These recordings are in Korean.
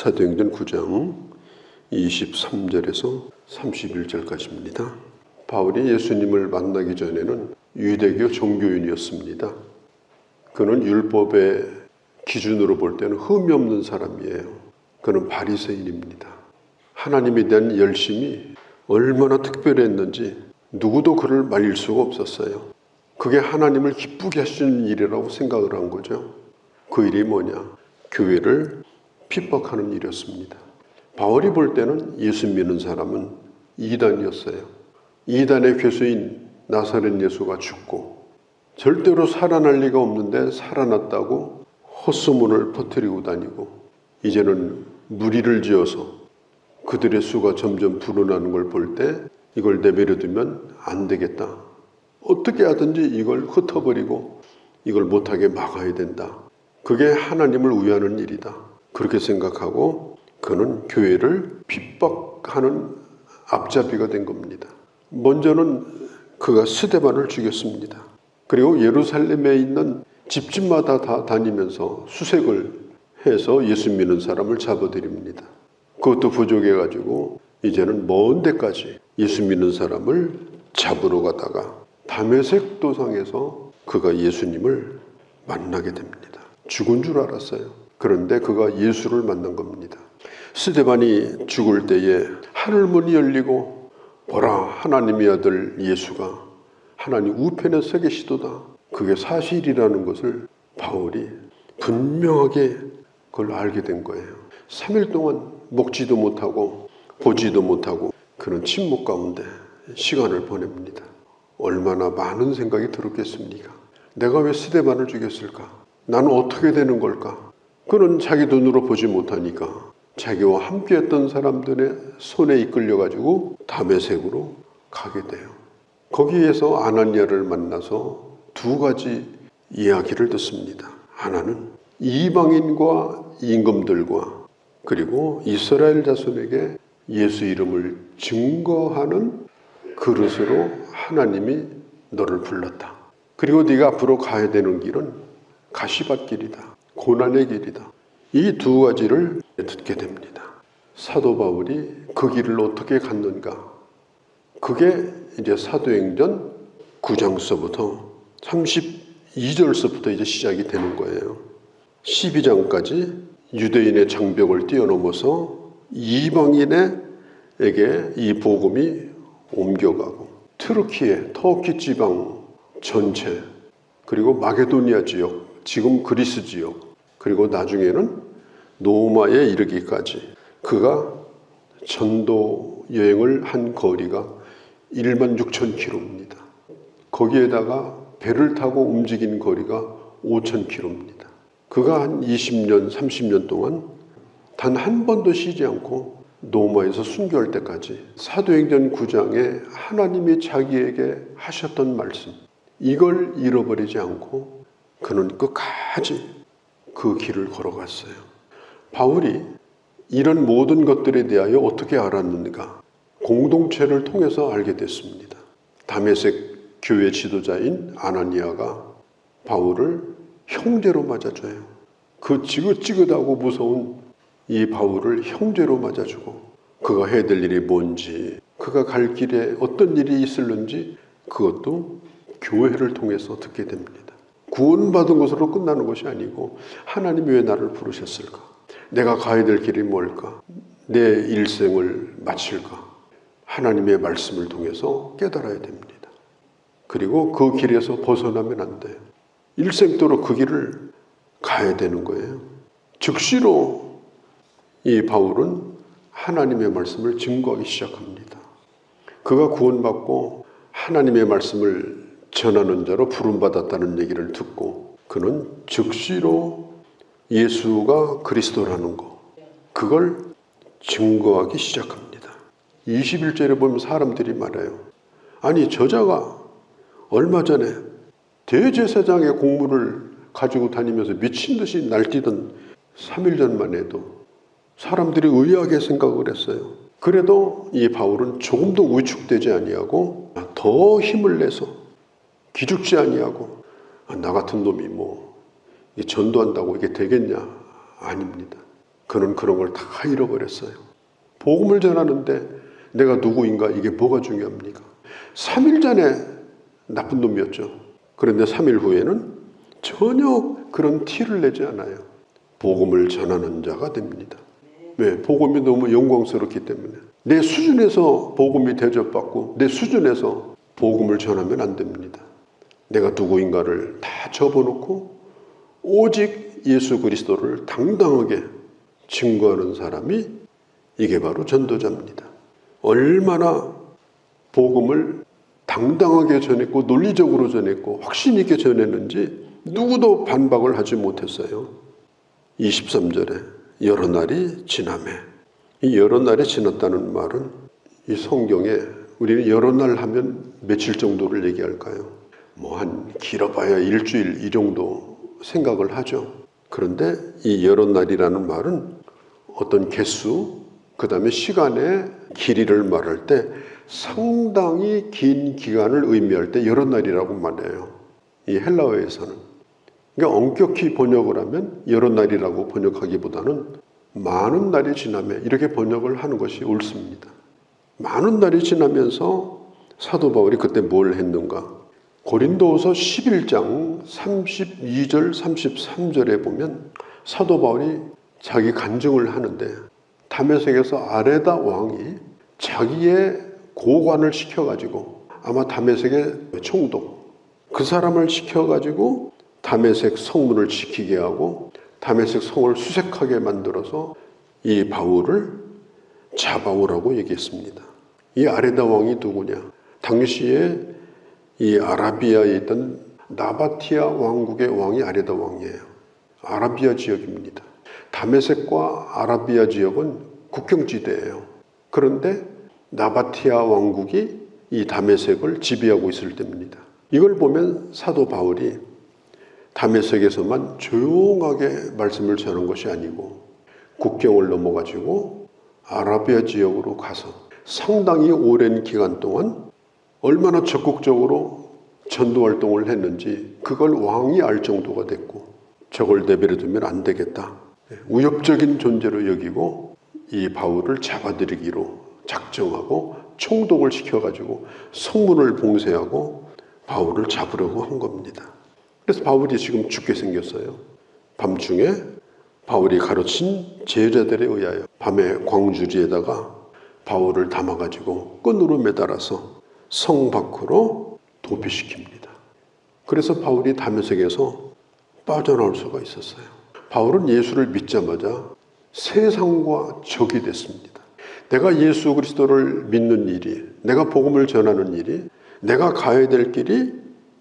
사도행전 9장 23절에서 31절까지입니다. 바울이 예수님을 만나기 전에는 유대교 종교인이었습니다. 그는 율법의 기준으로 볼 때는 흠이 없는 사람이에요. 그는 바리새인입니다. 하나님에 대한 열심이 얼마나 특별했는지 누구도 그를 말릴 수가 없었어요. 그게 하나님을 기쁘게 하시는 일이라고 생각을 한 거죠. 그 일이 뭐냐? 교회를 핍박하는 일이었습니다. 바울이 볼 때는 예수 믿는 사람은 이단이었어요. 이단의 교수인 나사렛 예수가 죽고 절대로 살아날 리가 없는데 살아났다고 헛소문을 퍼뜨리고 다니고, 이제는 무리를 지어서 그들의 수가 점점 불어나는 걸 볼 때 이걸 내버려두면 안 되겠다. 어떻게 하든지 이걸 흩어버리고 이걸 못하게 막아야 된다. 그게 하나님을 위하는 일이다. 그렇게 생각하고 그는 교회를 핍박하는 앞잡이가 된 겁니다. 먼저는 그가 스데반을 죽였습니다. 그리고 예루살렘에 있는 집집마다 다 다니면서 수색을 해서 예수 믿는 사람을 잡아들입니다. 그것도 부족해가지고 이제는 먼 데까지 예수 믿는 사람을 잡으러 가다가 다메섹 도상에서 그가 예수님을 만나게 됩니다. 죽은 줄 알았어요. 그런데 그가 예수를 만난 겁니다. 스데반이 죽을 때에 하늘문이 열리고 보라, 하나님의 아들 예수가 하나님 우편에 서 계시도다. 그게 사실이라는 것을 바울이 분명하게 그걸 알게 된 거예요. 3일 동안 먹지도 못하고 보지도 못하고 그런 침묵 가운데 시간을 보냅니다. 얼마나 많은 생각이 들었겠습니까? 내가 왜 스데반을 죽였을까? 나는 어떻게 되는 걸까? 그는 자기 눈으로 보지 못하니까 자기와 함께했던 사람들의 손에 이끌려가지고 다메섹으로 가게 돼요. 거기에서 아나니아를 만나서 두 가지 이야기를 듣습니다. 하나는 이방인과 임금들과 그리고 이스라엘 자손에게 예수 이름을 증거하는 그릇으로 하나님이 너를 불렀다. 그리고 네가 앞으로 가야 되는 길은 가시밭길이다. 고난의 길이다. 이 두 가지를 듣게 됩니다. 사도 바울이 그 길을 어떻게 갔는가? 그게 이제 사도행전 9장서부터 32절서부터 이제 시작이 되는 거예요. 12장까지 유대인의 장벽을 뛰어넘어서 이방인에게 이 복음이 옮겨가고 트르키에 터키 지방 전체, 그리고 마게도니아 지역, 지금 그리스 지역, 그리고 나중에는 노마에 이르기까지 그가 전도 여행을 한 거리가 16,000km입니다. 거기에다가 배를 타고 움직인 거리가 5,000km입니다. 그가 한 20년, 30년 동안 단 한 번도 쉬지 않고 노마에서 순교할 때까지 사도행전 9장에 하나님이 자기에게 하셨던 말씀, 이걸 잃어버리지 않고 그는 끝까지 그 길을 걸어갔어요. 바울이 이런 모든 것들에 대하여 어떻게 알았는가? 공동체를 통해서 알게 됐습니다. 다메섹 교회 지도자인 아나니아가 바울을 형제로 맞아줘요. 그 지긋지긋하고 무서운 이 바울을 형제로 맞아주고 그가 해야 될 일이 뭔지, 그가 갈 길에 어떤 일이 있을는지 그것도 교회를 통해서 듣게 됩니다. 구원받은 것으로 끝나는 것이 아니고 하나님이 왜 나를 부르셨을까? 내가 가야 될 길이 뭘까? 내 일생을 마칠까? 하나님의 말씀을 통해서 깨달아야 됩니다. 그리고 그 길에서 벗어나면 안 돼요. 일생도록 그 길을 가야 되는 거예요. 즉시로 이 바울은 하나님의 말씀을 증거하기 시작합니다. 그가 구원받고 하나님의 말씀을 전하는 자로 부름받았다는 얘기를 듣고 그는 즉시로 예수가 그리스도라는 거, 그걸 증거하기 시작합니다. 21절에 보면 사람들이 말해요. 아니, 저자가 얼마 전에 대제사장의 공문을 가지고 다니면서 미친 듯이 날뛰던 3일 전만 해도 사람들이 의아하게 생각을 했어요. 그래도 이 바울은 조금도 위축되지 아니하고 더 힘을 내서 기죽지 아니하고 나 같은 놈이 전도한다고 이게 되겠냐? 아닙니다. 그는 그런 걸 다 잃어버렸어요. 복음을 전하는데 내가 누구인가, 이게 뭐가 중요합니까? 3일 전에 나쁜 놈이었죠. 그런데 3일 후에는 전혀 그런 티를 내지 않아요. 복음을 전하는 자가 됩니다. 왜? 복음이 너무 영광스럽기 때문에. 내 수준에서 복음이 대접받고 내 수준에서 복음을 전하면 안 됩니다. 내가 누구인가를 다 접어놓고 오직 예수 그리스도를 당당하게 증거하는 사람이, 이게 바로 전도자입니다. 얼마나 복음을 당당하게 전했고 논리적으로 전했고 확신 있게 전했는지 누구도 반박을 하지 못했어요. 23절에 여러 날이 지나매. 이 여러 날이 지났다는 말은 이 성경에 우리는 여러 날 하면 며칠 정도를 얘기할까요? 뭐 한 길어봐야 일주일 이 정도 생각을 하죠. 그런데 이 여러 날이라는 말은 어떤 개수, 그 다음에 시간의 길이를 말할 때 상당히 긴 기간을 의미할 때 여러 날이라고 말해요. 이 헬라어에서는. 그러니까 엄격히 번역을 하면 여러 날이라고 번역하기보다는 많은 날이 지나면 이렇게 번역을 하는 것이 옳습니다. 많은 날이 지나면서 사도 바울이 그때 뭘 했는가? 고린도후서 11장 32절 33절에 보면 사도 바울이 자기 간증을 하는데 다메섹에서 아레다 왕이 자기의 고관을 시켜가지고, 아마 다메섹의 총독, 그 사람을 시켜가지고 다메섹 성문을 지키게 하고 다메섹 성을 수색하게 만들어서 이 바울을 잡아오라고 얘기했습니다. 이 아레다 왕이 누구냐? 당시에 이 아라비아에 있던 나바티아 왕국의 왕이 아레다 왕이에요. 아라비아 지역입니다. 다메섹과 아라비아 지역은 국경지대예요. 그런데 나바티아 왕국이 이 다메섹을 지배하고 있을 때입니다. 이걸 보면 사도 바울이 다메섹에서만 조용하게 말씀을 전한 것이 아니고 국경을 넘어가지고 아라비아 지역으로 가서 상당히 오랜 기간 동안 얼마나 적극적으로 전도 활동을 했는지 그걸 왕이 알 정도가 됐고, 저걸 내버려 두면 안 되겠다. 위협적인 존재로 여기고 이 바울을 잡아들이기로 작정하고 총독을 시켜가지고 성문을 봉쇄하고 바울을 잡으려고 한 겁니다. 그래서 바울이 지금 죽게 생겼어요. 밤중에 바울이 가르친 제자들에 의하여 밤에 광주리에다가 바울을 담아가지고 끈으로 매달아서 성 밖으로 도피시킵니다. 그래서 바울이 다메섹에서 빠져나올 수가 있었어요. 바울은 예수를 믿자마자 세상과 적이 됐습니다. 내가 예수 그리스도를 믿는 일이, 내가 복음을 전하는 일이, 내가 가야 될 길이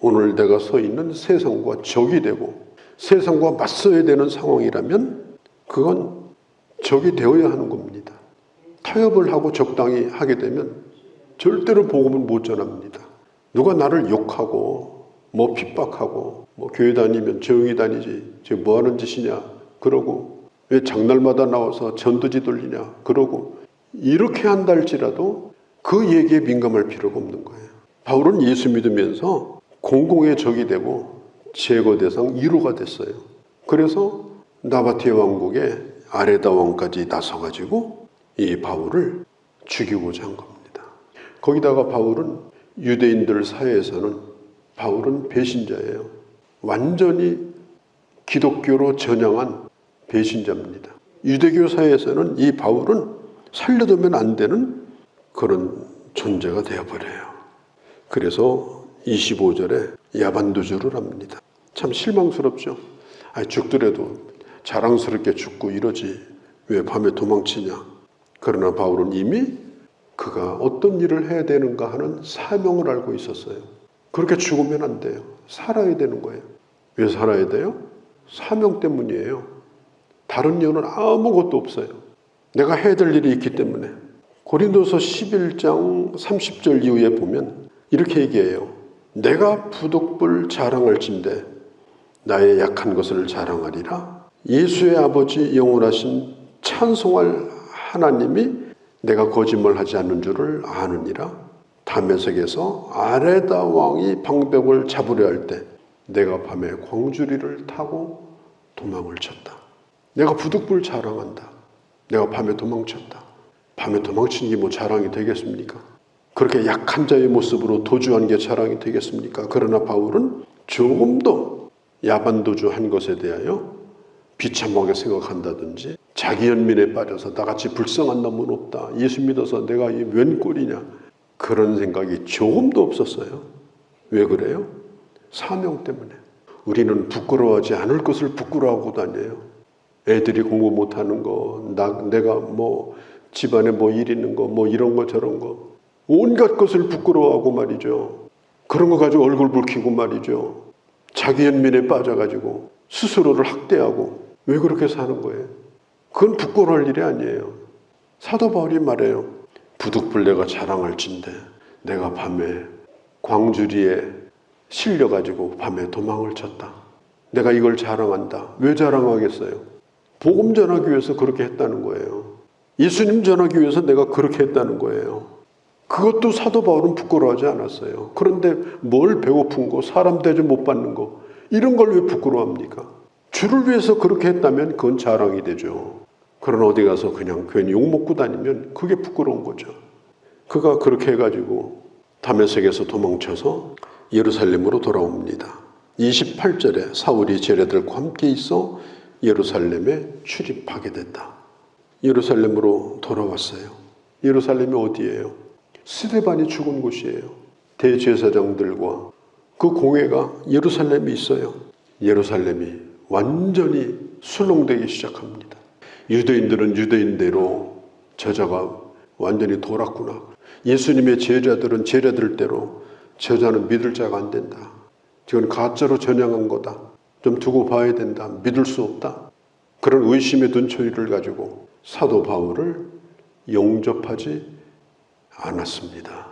오늘 내가 서 있는 세상과 적이 되고 세상과 맞서야 되는 상황이라면 그건 적이 되어야 하는 겁니다. 타협을 하고 적당히 하게 되면 절대로 복음은 못 전합니다. 누가 나를 욕하고 뭐 핍박하고 뭐 교회 다니면 조용히 다니지, 저 뭐 하는 짓이냐 그러고, 왜 장날마다 나와서 전도지 돌리냐 그러고, 이렇게 한다 할지라도 그 얘기에 민감할 필요가 없는 거예요. 바울은 예수 믿으면서 공공의 적이 되고 제거 대상 1호가 됐어요. 그래서 나바티아 왕국의 아레다 왕까지 나서가지고 이 바울을 죽이고자 한 겁니다. 거기다가 바울은 유대인들 사회에서는 바울은 배신자예요. 완전히 기독교로 전향한 배신자입니다. 유대교 사회에서는 이 바울은 살려두면 안 되는 그런 존재가 되어버려요. 그래서 25절에 야반두주를 합니다. 참 실망스럽죠. 죽더라도 자랑스럽게 죽고 이러지 왜 밤에 도망치냐. 그러나 바울은 이미 그가 어떤 일을 해야 되는가 하는 사명을 알고 있었어요. 그렇게 죽으면 안 돼요. 살아야 되는 거예요. 왜 살아야 돼요? 사명 때문이에요. 다른 이유는 아무것도 없어요. 내가 해야 될 일이 있기 때문에. 고린도서 11장 30절 이후에 보면 이렇게 얘기해요. 내가 부득불 자랑할진대 나의 약한 것을 자랑하리라. 예수의 아버지 영원하신 찬송할 하나님이 내가 거짓말하지 않는 줄을 아느니라. 다메섹에서 아레다 왕이 방백을 잡으려 할 때 내가 밤에 광주리를 타고 도망을 쳤다. 내가 부득불 자랑한다. 내가 밤에 도망쳤다. 밤에 도망친 게 뭐 자랑이 되겠습니까? 그렇게 약한 자의 모습으로 도주한 게 자랑이 되겠습니까? 그러나 바울은 조금도 야반도주한 것에 대하여 비참하게 생각한다든지 자기 연민에 빠져서 나같이 불쌍한 놈은 없다. 예수 믿어서 내가 이 웬 꼴이냐. 그런 생각이 조금도 없었어요. 왜 그래요? 사명 때문에. 우리는 부끄러워하지 않을 것을 부끄러워하고 다녀요. 애들이 공부 못하는 거, 내가 뭐 집안에 뭐 일 있는 거, 뭐 이런 거 저런 거 온갖 것을 부끄러워하고 말이죠. 그런 거 가지고 얼굴 붉히고 말이죠. 자기 연민에 빠져가지고 스스로를 학대하고 왜 그렇게 사는 거예요? 그건 부끄러울 일이 아니에요. 사도 바울이 말해요. 부득불내가 자랑할진대 내가 밤에 광주리에 실려가지고 밤에 도망을 쳤다. 내가 이걸 자랑한다. 왜 자랑하겠어요? 복음 전하기 위해서 그렇게 했다는 거예요. 예수님 전하기 위해서 내가 그렇게 했다는 거예요. 그것도 사도 바울은 부끄러워하지 않았어요. 그런데 뭘 배고픈 거, 사람 대접 못 받는 거 이런 걸 왜 부끄러워합니까? 주를 위해서 그렇게 했다면 그건 자랑이 되죠. 그러나 어디 가서 그냥 괜히 욕먹고 다니면 그게 부끄러운 거죠. 그가 그렇게 해가지고 다메섹에서 도망쳐서 예루살렘으로 돌아옵니다. 28절에 사울이 제자들과 함께 있어 예루살렘에 출입하게 됐다. 예루살렘으로 돌아왔어요. 예루살렘이 어디예요? 스데반이 죽은 곳이에요. 대제사장들과 그 공회가 예루살렘에 있어요. 예루살렘이 완전히 술렁대기 시작합니다. 유대인들은 유대인대로 저자가 완전히 돌았구나. 예수님의 제자들은 제자들대로 저자는 믿을 자가 안 된다. 지금 가짜로 전향한 거다. 좀 두고 봐야 된다. 믿을 수 없다. 그런 의심의 눈초리를 가지고 사도 바울을 영접하지 않았습니다.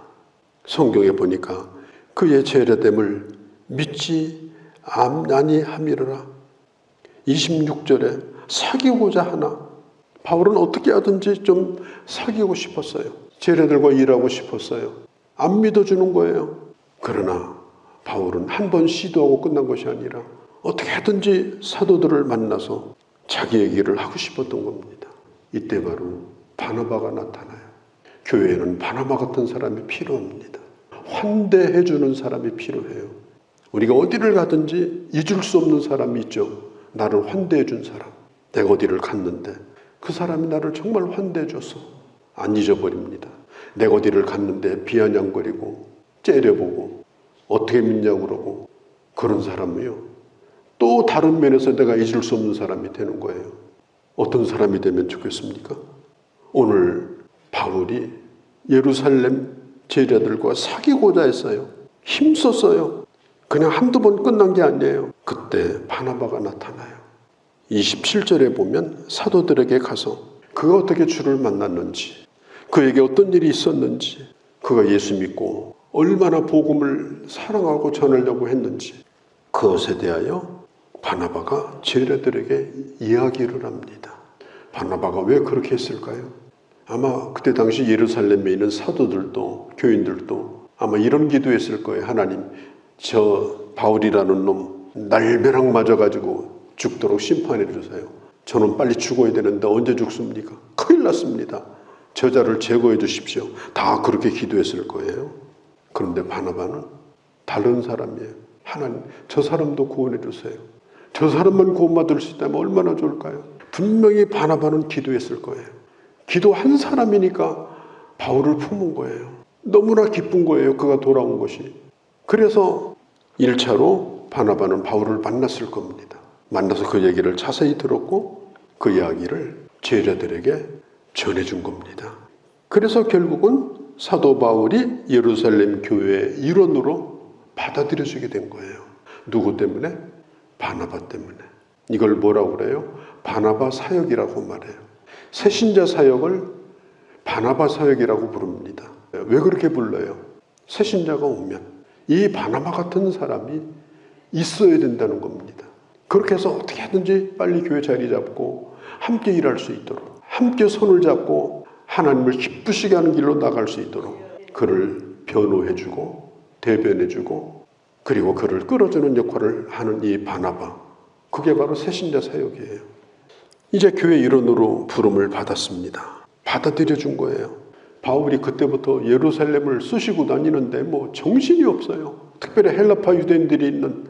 성경에 보니까 그의 제자됨을 믿지 아니함이로라. 26절에 사귀고자 하나. 바울은 어떻게 하든지 좀 사귀고 싶었어요. 제자들과 일하고 싶었어요. 안 믿어주는 거예요. 그러나 바울은 한 번 시도하고 끝난 것이 아니라 어떻게 하든지 사도들을 만나서 자기 얘기를 하고 싶었던 겁니다. 이때 바로 바나바가 나타나요. 교회에는 바나바 같은 사람이 필요합니다. 환대해주는 사람이 필요해요. 우리가 어디를 가든지 잊을 수 없는 사람이 있죠. 나를 환대해준 사람. 내가 어디를 갔는데 그 사람이 나를 정말 환대해줘서 안 잊어버립니다. 내가 어디를 갔는데 비아냥거리고 째려보고 어떻게 믿냐고 그러고 그런 사람이요. 또 다른 면에서 내가 잊을 수 없는 사람이 되는 거예요. 어떤 사람이 되면 좋겠습니까? 오늘 바울이 예루살렘 제자들과 사귀고자 했어요. 힘썼어요. 그냥 한두 번 끝난 게 아니에요. 그때 바나바가 나타나요. 27절에 보면 사도들에게 가서 그가 어떻게 주를 만났는지, 그에게 어떤 일이 있었는지, 그가 예수 믿고 얼마나 복음을 사랑하고 전하려고 했는지 그것에 대하여 바나바가 제자들에게 이야기를 합니다. 바나바가 왜 그렇게 했을까요? 아마 그때 당시 예루살렘에 있는 사도들도 교인들도 아마 이런 기도했을 거예요. 하나님, 저 바울이라는 놈 날벼락 맞아가지고 죽도록 심판해 주세요. 저는 빨리 죽어야 되는데 언제 죽습니까? 큰일 났습니다. 저자를 제거해 주십시오. 다 그렇게 기도했을 거예요. 그런데 바나바는 다른 사람이에요. 하나님, 저 사람도 구원해 주세요. 저 사람만 구원받을 수 있다면 얼마나 좋을까요? 분명히 바나바는 기도했을 거예요. 기도한 사람이니까 바울을 품은 거예요. 너무나 기쁜 거예요. 그가 돌아온 것이. 그래서 1차로 바나바는 바울을 만났을 겁니다. 만나서 그 얘기를 자세히 들었고 그 이야기를 제자들에게 전해준 겁니다. 그래서 결국은 사도 바울이 예루살렘 교회의 일원으로 받아들여지게 된 거예요. 누구 때문에? 바나바 때문에. 이걸 뭐라고 그래요? 바나바 사역이라고 말해요. 새신자 사역을 바나바 사역이라고 부릅니다. 왜 그렇게 불러요? 새신자가 오면 이 바나바 같은 사람이 있어야 된다는 겁니다. 그렇게 해서 어떻게 하든지 빨리 교회 자리 잡고 함께 일할 수 있도록, 함께 손을 잡고 하나님을 기쁘시게 하는 길로 나갈 수 있도록 그를 변호해주고 대변해주고 그리고 그를 끌어주는 역할을 하는 이 바나바, 그게 바로 새신자 사역이에요. 이제 교회 일원으로 부름을 받았습니다. 받아들여 준 거예요. 바울이 그때부터 예루살렘을 쑤시고 다니는데 뭐 정신이 없어요. 특별히 헬라파 유대인들이 있는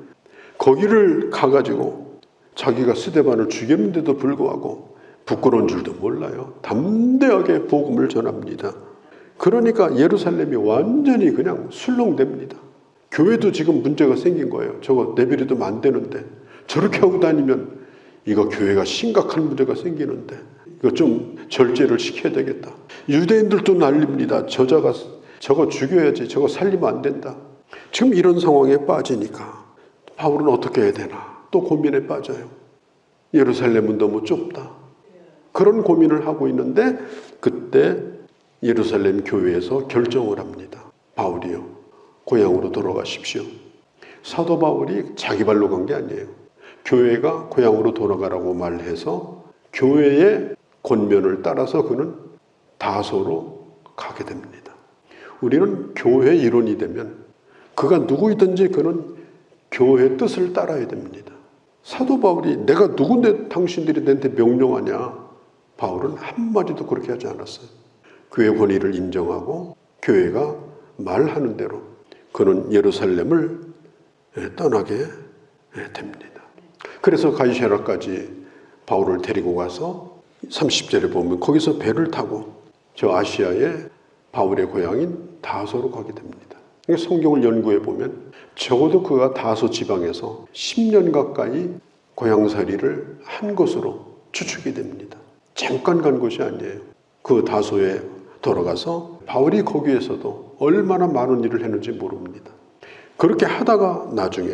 거기를 가가지고 자기가 스데반을 죽였는데도 불구하고 부끄러운 줄도 몰라요. 담대하게 복음을 전합니다. 그러니까 예루살렘이 완전히 그냥 술렁댑니다. 교회도 지금 문제가 생긴 거예요. 저거 내버려두면 안 되는데, 저렇게 하고 다니면 이거 교회가 심각한 문제가 생기는데 이거 좀 절제를 시켜야 되겠다. 유대인들도 난립니다. 저거 죽여야지, 저거 살리면 안 된다. 지금 이런 상황에 빠지니까 바울은 어떻게 해야 되나 또 고민에 빠져요. 예루살렘은 너무 좁다. 그런 고민을 하고 있는데 그때 예루살렘 교회에서 결정을 합니다. 바울이요, 고향으로 돌아가십시오. 사도 바울이 자기 발로 간 게 아니에요. 교회가 고향으로 돌아가라고 말해서 교회의 권면을 따라서 그는 다소로 가게 됩니다. 우리는 교회 일원이 되면 그가 누구이든지 그는 교회의 뜻을 따라야 됩니다. 사도 바울이 내가 누군데 당신들이 내한테 명령하냐? 바울은 한마디도 그렇게 하지 않았어요. 교회 권위를 인정하고 교회가 말하는 대로 그는 예루살렘을 떠나게 됩니다. 그래서 가이사랴까지 바울을 데리고 가서 30절에 보면 거기서 배를 타고 저 아시아의 바울의 고향인 다소로 가게 됩니다. 성경을 연구해 보면 적어도 그가 다소 지방에서 10년 가까이 고향살이를 한 것으로 추측이 됩니다. 잠깐 간 것이 아니에요. 그 다소에 돌아가서 바울이 거기에서도 얼마나 많은 일을 했는지 모릅니다. 그렇게 하다가 나중에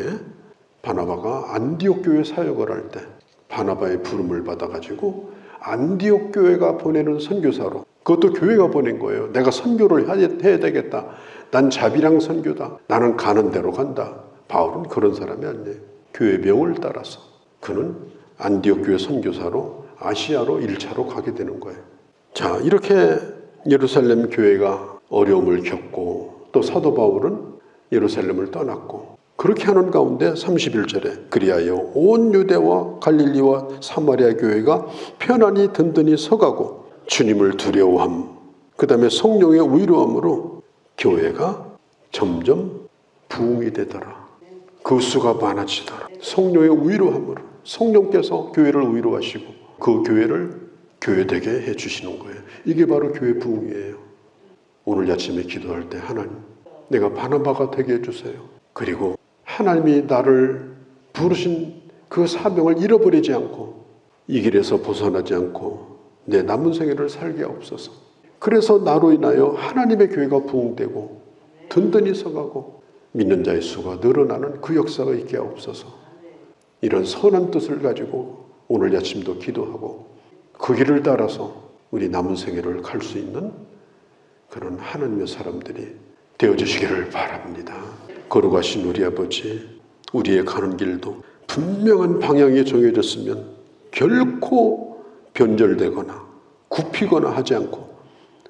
바나바가 안디옥 교회 사역을 할 때 바나바의 부름을 받아가지고 안디옥 교회가 보내는 선교사로, 그것도 교회가 보낸 거예요. 내가 선교를 해야 되겠다. 난 자비랑 선교다. 나는 가는 대로 간다. 바울은 그런 사람이 아니에요. 교회 명을 따라서 그는 안디옥 교회 선교사로 아시아로 1차로 가게 되는 거예요. 자, 이렇게 예루살렘 교회가 어려움을 겪고 또 사도 바울은 예루살렘을 떠났고, 그렇게 하는 가운데 31절에 그리하여 온 유대와 갈릴리와 사마리아 교회가 편안히 든든히 서가고 주님을 두려워함, 그 다음에 성령의 위로함으로 교회가 점점 부흥이 되더라. 그 수가 많아지더라. 성령의 위로함으로 성령께서 교회를 위로하시고 그 교회를 교회되게 해주시는 거예요. 이게 바로 교회 부흥이에요. 오늘 아침에 기도할 때 하나님, 내가 바나바가 되게 해주세요. 그리고 하나님이 나를 부르신 그 사명을 잃어버리지 않고 이 길에서 벗어나지 않고 내 남은 생애를 살게 하옵소서. 그래서 나로 인하여 하나님의 교회가 부흥되고 든든히 서가고 믿는 자의 수가 늘어나는 그 역사가 있게 하옵소서. 이런 선한 뜻을 가지고 오늘 아침도 기도하고 그 길을 따라서 우리 남은 생애를 갈 수 있는 그런 하나님의 사람들이 되어주시기를 바랍니다. 거룩하신 우리 아버지, 우리의 가는 길도 분명한 방향이 정해졌으면 결코 변절되거나 굽히거나 하지 않고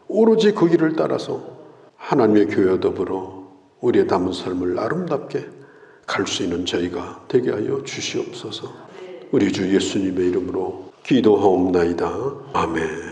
오로지 그 길을 따라서 하나님의 교회와 더불어 우리의 남은 삶을 아름답게 갈 수 있는 저희가 되게 하여 주시옵소서. 우리 주 예수님의 이름으로 기도하옵나이다. 아멘.